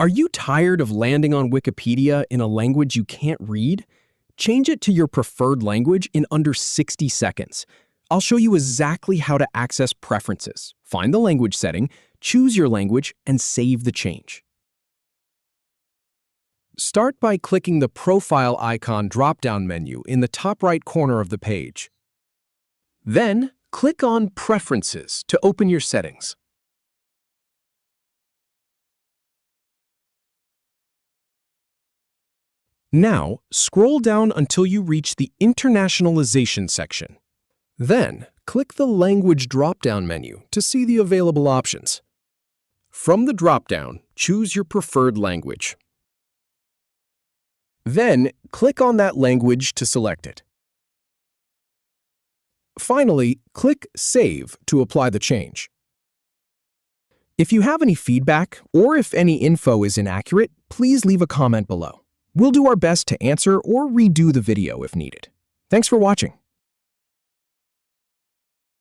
Are you tired of landing on Wikipedia in a language you can't read? Change it to your preferred language in under 60 seconds. I'll show you exactly how to access preferences, find the language setting, choose your language, and save the change. Start by clicking the Profile icon drop-down menu in the top right corner of the page. Then, click on Preferences to open your settings. Now, scroll down until you reach the Internationalization section. Then, click the Language drop-down menu to see the available options. From the drop-down, choose your preferred language. Then, click on that language to select it. Finally, click Save to apply the change. If you have any feedback or if any info is inaccurate, please leave a comment below. We'll do our best to answer or redo the video if needed. Thanks for watching.